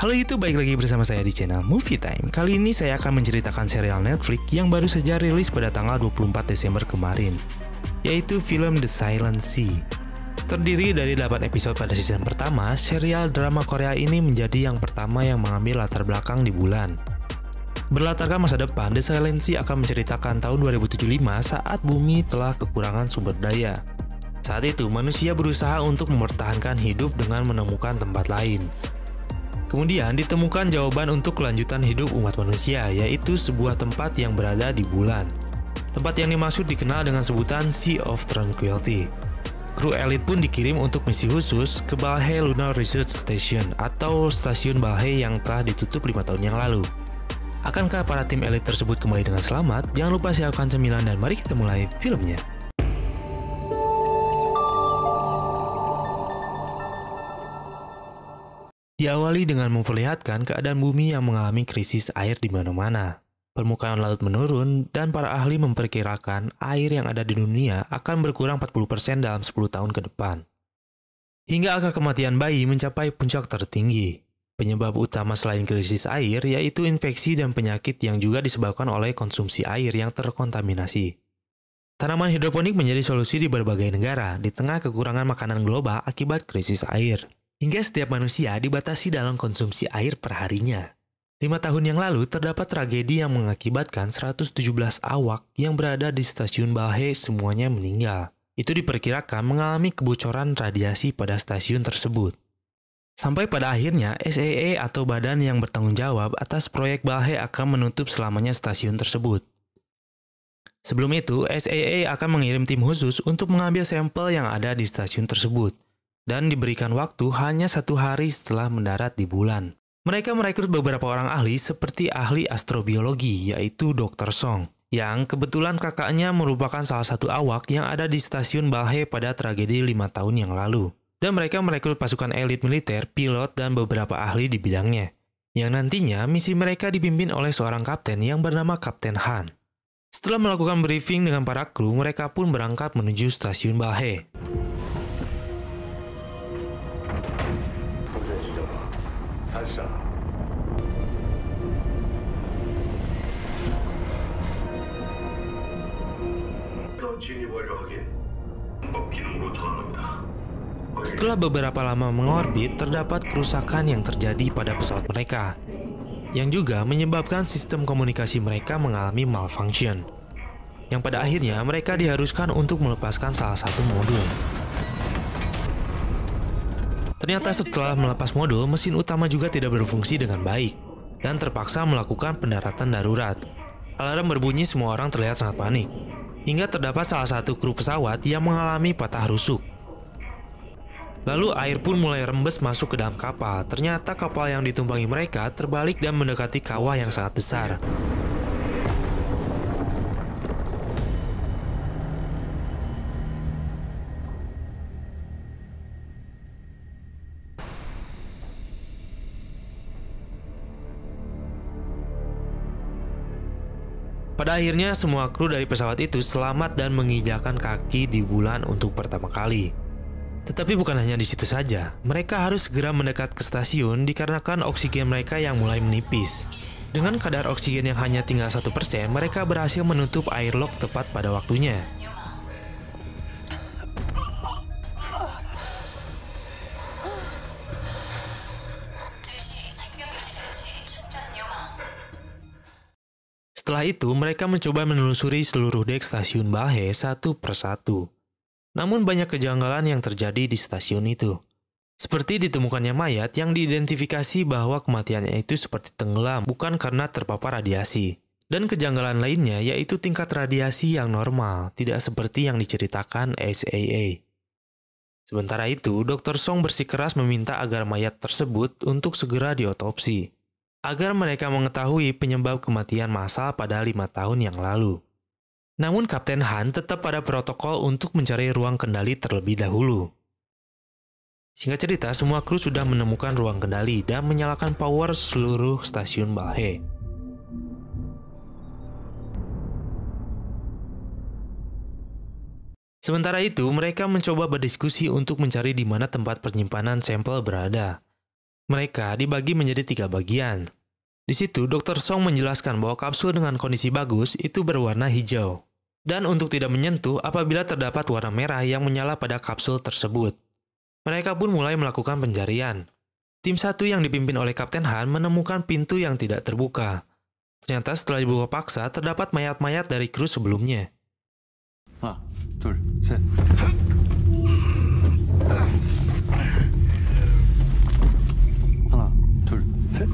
Halo YouTube, balik lagi bersama saya di channel Movie Time. Kali ini saya akan menceritakan serial Netflix yang baru saja rilis pada tanggal 24 Desember kemarin, yaitu film The Silent Sea. Terdiri dari 8 episode pada season pertama, serial drama Korea ini menjadi yang pertama yang mengambil latar belakang di bulan. Berlatarkan masa depan, The Silent Sea akan menceritakan tahun 2075 saat bumi telah kekurangan sumber daya. Saat itu, manusia berusaha untuk mempertahankan hidup dengan menemukan tempat lain. Kemudian ditemukan jawaban untuk kelanjutan hidup umat manusia, yaitu sebuah tempat yang berada di bulan. Tempat yang dimaksud dikenal dengan sebutan Sea of Tranquility. Kru elit pun dikirim untuk misi khusus ke Balhae Lunar Research Station atau stasiun Balhae yang telah ditutup 5 tahun yang lalu. Akankah para tim elit tersebut kembali dengan selamat? Jangan lupa siapkan cemilan dan mari kita mulai filmnya. Diawali dengan memperlihatkan keadaan bumi yang mengalami krisis air di mana-mana. Permukaan laut menurun dan para ahli memperkirakan air yang ada di dunia akan berkurang 40% dalam 10 tahun ke depan. Hingga angka kematian bayi mencapai puncak tertinggi. Penyebab utama selain krisis air yaitu infeksi dan penyakit yang juga disebabkan oleh konsumsi air yang terkontaminasi. Tanaman hidroponik menjadi solusi di berbagai negara di tengah kekurangan makanan global akibat krisis air. Hingga setiap manusia dibatasi dalam konsumsi air perharinya. 5 tahun yang lalu terdapat tragedi yang mengakibatkan 117 awak yang berada di stasiun Balhae semuanya meninggal. Itu diperkirakan mengalami kebocoran radiasi pada stasiun tersebut. Sampai pada akhirnya SAA atau badan yang bertanggung jawab atas proyek Balhae akan menutup selamanya stasiun tersebut. Sebelum itu, SAA akan mengirim tim khusus untuk mengambil sampel yang ada di stasiun tersebut. Dan diberikan waktu hanya 1 hari setelah mendarat di bulan. Mereka merekrut beberapa orang ahli seperti ahli astrobiologi, yaitu Dr. Song, yang kebetulan kakaknya merupakan salah satu awak yang ada di stasiun Balhae pada tragedi 5 tahun yang lalu. Dan mereka merekrut pasukan elit militer, pilot, dan beberapa ahli di bidangnya. Yang nantinya misi mereka dipimpin oleh seorang kapten yang bernama Kapten Han. Setelah melakukan briefing dengan para kru, mereka pun berangkat menuju stasiun Balhae. Setelah beberapa lama mengorbit, terdapat kerusakan yang terjadi pada pesawat mereka, yang juga menyebabkan sistem komunikasi mereka mengalami malfunction, yang pada akhirnya mereka diharuskan untuk melepaskan salah satu modul. Ternyata setelah melepas modul, mesin utama juga tidak berfungsi dengan baik, dan terpaksa melakukan pendaratan darurat. Alarm berbunyi, semua orang terlihat sangat panik, hingga terdapat salah satu kru pesawat yang mengalami patah rusuk. Lalu air pun mulai rembes masuk ke dalam kapal. Ternyata kapal yang ditumpangi mereka terbalik dan mendekati kawah yang sangat besar. Pada akhirnya semua kru dari pesawat itu selamat dan menginjakan kaki di bulan untuk pertama kali. Tetapi bukan hanya di situ saja, mereka harus segera mendekat ke stasiun dikarenakan oksigen mereka yang mulai menipis. Dengan kadar oksigen yang hanya tinggal 1%, mereka berhasil menutup airlock tepat pada waktunya. Setelah itu, mereka mencoba menelusuri seluruh dek stasiun Balhae satu persatu. Namun banyak kejanggalan yang terjadi di stasiun itu. Seperti ditemukannya mayat yang diidentifikasi bahwa kematiannya itu seperti tenggelam, bukan karena terpapar radiasi. Dan kejanggalan lainnya yaitu tingkat radiasi yang normal, tidak seperti yang diceritakan SAA. Sementara itu, Dr. Song bersikeras meminta agar mayat tersebut untuk segera diotopsi, agar mereka mengetahui penyebab kematian massal pada 5 tahun yang lalu. Namun Kapten Han tetap pada protokol untuk mencari ruang kendali terlebih dahulu. Singkat cerita, semua kru sudah menemukan ruang kendali dan menyalakan power seluruh stasiun Balhae. Sementara itu, mereka mencoba berdiskusi untuk mencari di mana tempat penyimpanan sampel berada. Mereka dibagi menjadi 3 bagian. Di situ, Dr. Song menjelaskan bahwa kapsul dengan kondisi bagus itu berwarna hijau. Dan untuk tidak menyentuh apabila terdapat warna merah yang menyala pada kapsul tersebut. Mereka pun mulai melakukan pencarian. Tim 1 yang dipimpin oleh Kapten Han menemukan pintu yang tidak terbuka. Ternyata setelah dibuka paksa, terdapat mayat-mayat dari kru sebelumnya. 하나, 둘, 셋. 하나, 둘, 셋.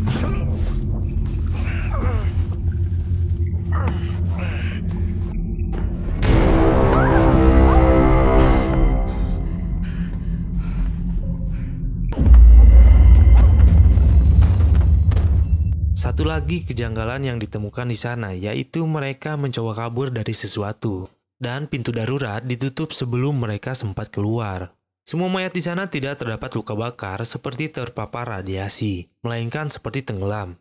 Satu lagi kejanggalan yang ditemukan di sana, yaitu mereka mencoba kabur dari sesuatu. Dan pintu darurat ditutup sebelum mereka sempat keluar. Semua mayat di sana tidak terdapat luka bakar seperti terpapar radiasi, melainkan seperti tenggelam.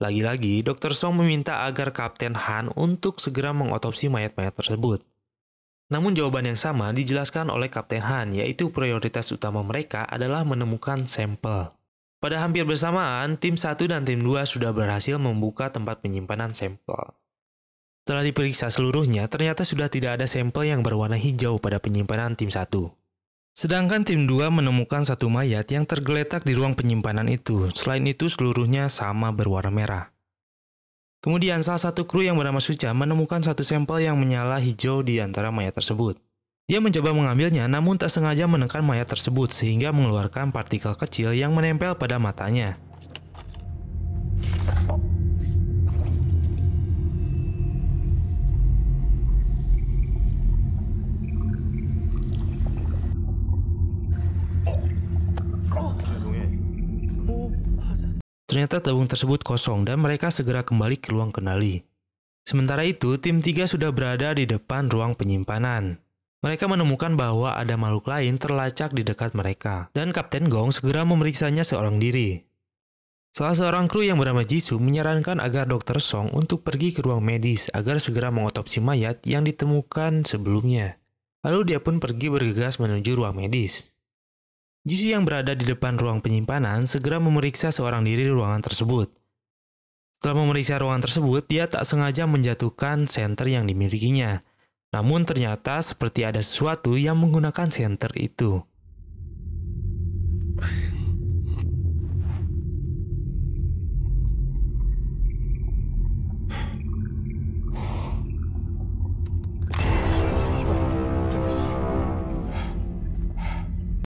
Lagi-lagi, Dr. Song meminta agar Kapten Han untuk segera mengotopsi mayat-mayat tersebut. Namun jawaban yang sama dijelaskan oleh Kapten Han, yaitu prioritas utama mereka adalah menemukan sampel. Pada hampir bersamaan, tim 1 dan tim 2 sudah berhasil membuka tempat penyimpanan sampel. Setelah diperiksa seluruhnya, ternyata sudah tidak ada sampel yang berwarna hijau pada penyimpanan tim 1. Sedangkan tim 2 menemukan satu mayat yang tergeletak di ruang penyimpanan itu. Selain itu, seluruhnya sama berwarna merah. Kemudian, salah satu kru yang bernama Sucha menemukan satu sampel yang menyala hijau di antara mayat tersebut. Dia mencoba mengambilnya, namun tak sengaja menekan mayat tersebut sehingga mengeluarkan partikel kecil yang menempel pada matanya. Ternyata tabung tersebut kosong dan mereka segera kembali ke ruang kendali. Sementara itu, tim 3 sudah berada di depan ruang penyimpanan. Mereka menemukan bahwa ada makhluk lain terlacak di dekat mereka, dan Kapten Gong segera memeriksanya seorang diri. Salah seorang kru yang bernama Jisoo menyarankan agar Dr. Song untuk pergi ke ruang medis agar segera mengotopsi mayat yang ditemukan sebelumnya. Lalu dia pun pergi bergegas menuju ruang medis. Jisoo yang berada di depan ruang penyimpanan segera memeriksa seorang diri di ruangan tersebut. Setelah memeriksa ruangan tersebut, dia tak sengaja menjatuhkan senter yang dimilikinya. Namun ternyata seperti ada sesuatu yang menggunakan senter itu.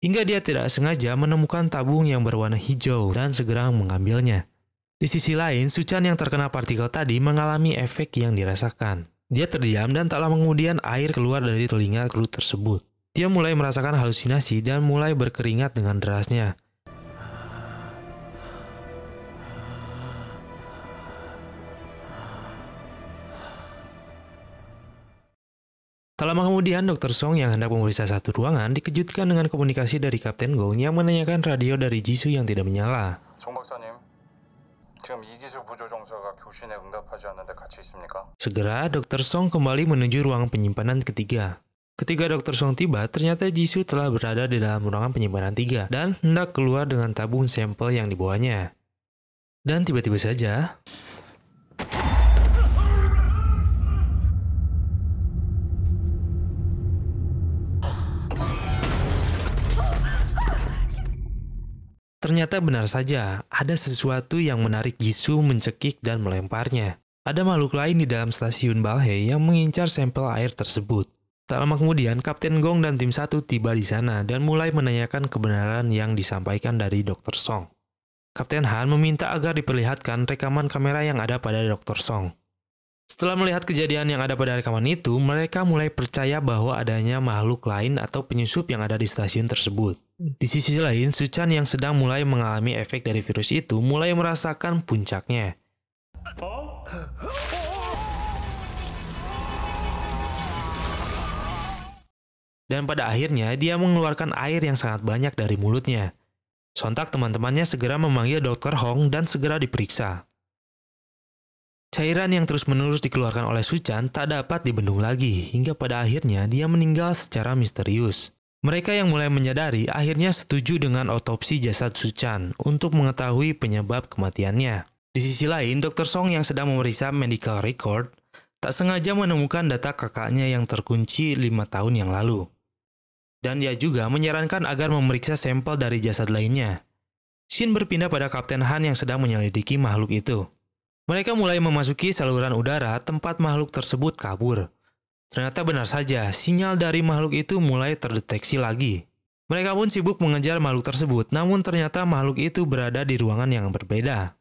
Hingga dia tidak sengaja menemukan tabung yang berwarna hijau dan segera mengambilnya. Di sisi lain, Suchan yang terkena partikel tadi mengalami efek yang dirasakan. Dia terdiam dan tak lama kemudian air keluar dari telinga kru tersebut. Dia mulai merasakan halusinasi dan mulai berkeringat dengan derasnya. Tak lama kemudian, Dr. Song yang hendak memeriksa satu ruangan dikejutkan dengan komunikasi dari Kapten Gong yang menanyakan radio dari Jisoo yang tidak menyala. 정 박사님, 지금 이기수 부조종사가 교신에 응답하지 않는데 같이 있습니까? Segera, Dr. Song kembali menuju ruang penyimpanan ketiga. Ketika Dr. Song tiba, ternyata Jisoo telah berada di dalam ruangan penyimpanan 3 dan hendak keluar dengan tabung sampel yang dibawanya. Dan tiba-tiba saja, ternyata benar saja, ada sesuatu yang menarik Jisoo mencekik dan melemparnya. Ada makhluk lain di dalam stasiun Balhae yang mengincar sampel air tersebut. Tak lama kemudian, Kapten Gong dan tim 1 tiba di sana dan mulai menanyakan kebenaran yang disampaikan dari Dr. Song. Kapten Han meminta agar diperlihatkan rekaman kamera yang ada pada Dr. Song. Setelah melihat kejadian yang ada pada rekaman itu, mereka mulai percaya bahwa adanya makhluk lain atau penyusup yang ada di stasiun tersebut. Di sisi lain, Suchan yang sedang mulai mengalami efek dari virus itu mulai merasakan puncaknya. Dan pada akhirnya, dia mengeluarkan air yang sangat banyak dari mulutnya. Sontak teman-temannya segera memanggil Dr. Hong dan segera diperiksa. Cairan yang terus-menerus dikeluarkan oleh Suchan tak dapat dibendung lagi, hingga pada akhirnya dia meninggal secara misterius. Mereka yang mulai menyadari akhirnya setuju dengan otopsi jasad Suchan untuk mengetahui penyebab kematiannya. Di sisi lain, Dr. Song yang sedang memeriksa medical record tak sengaja menemukan data kakaknya yang terkunci 5 tahun yang lalu. Dan dia juga menyarankan agar memeriksa sampel dari jasad lainnya. Shin berpindah pada Kapten Han yang sedang menyelidiki makhluk itu. Mereka mulai memasuki saluran udara tempat makhluk tersebut kabur. Ternyata benar saja, sinyal dari makhluk itu mulai terdeteksi lagi. Mereka pun sibuk mengejar makhluk tersebut, namun ternyata makhluk itu berada di ruangan yang berbeda.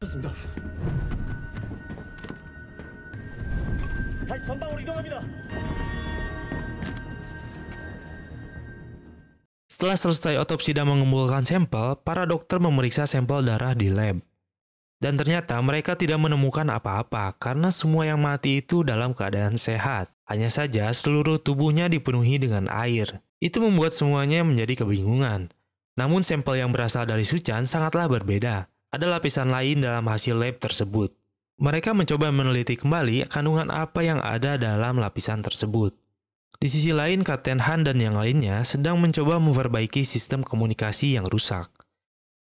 Setelah selesai otopsi dan mengumpulkan sampel, para dokter memeriksa sampel darah di lab. Dan ternyata mereka tidak menemukan apa-apa karena semua yang mati itu dalam keadaan sehat. Hanya saja seluruh tubuhnya dipenuhi dengan air. Itu membuat semuanya menjadi kebingungan. Namun sampel yang berasal dari Suchan sangatlah berbeda. Ada lapisan lain dalam hasil lab tersebut. Mereka mencoba meneliti kembali kandungan apa yang ada dalam lapisan tersebut. Di sisi lain, Kapten Han dan yang lainnya sedang mencoba memperbaiki sistem komunikasi yang rusak.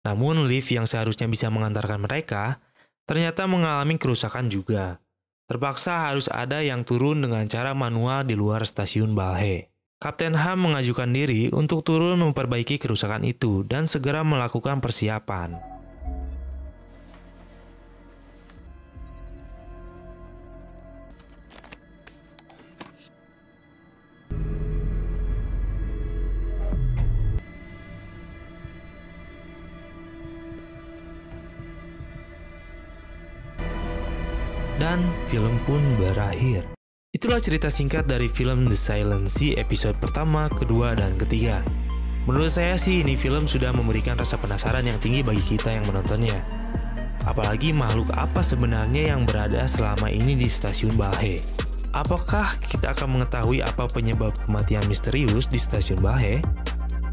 Namun lift yang seharusnya bisa mengantarkan mereka ternyata mengalami kerusakan juga. Terpaksa harus ada yang turun dengan cara manual di luar stasiun Balhae. Kapten Han mengajukan diri untuk turun memperbaiki kerusakan itu dan segera melakukan persiapan. Dan film pun berakhir. Itulah cerita singkat dari film The Silent Sea episode pertama, kedua, dan ketiga. Menurut saya sih ini film sudah memberikan rasa penasaran yang tinggi bagi kita yang menontonnya. Apalagi makhluk apa sebenarnya yang berada selama ini di stasiun Balhae. Apakah kita akan mengetahui apa penyebab kematian misterius di stasiun Balhae?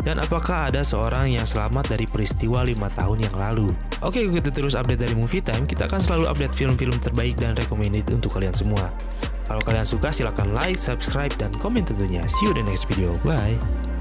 Dan apakah ada seorang yang selamat dari peristiwa 5 tahun yang lalu? Oke, ikuti terus update dari Movie Time. Kita akan selalu update film-film terbaik dan recommended untuk kalian semua. Kalau kalian suka silahkan like, subscribe, dan komen tentunya. See you in the next video. Bye!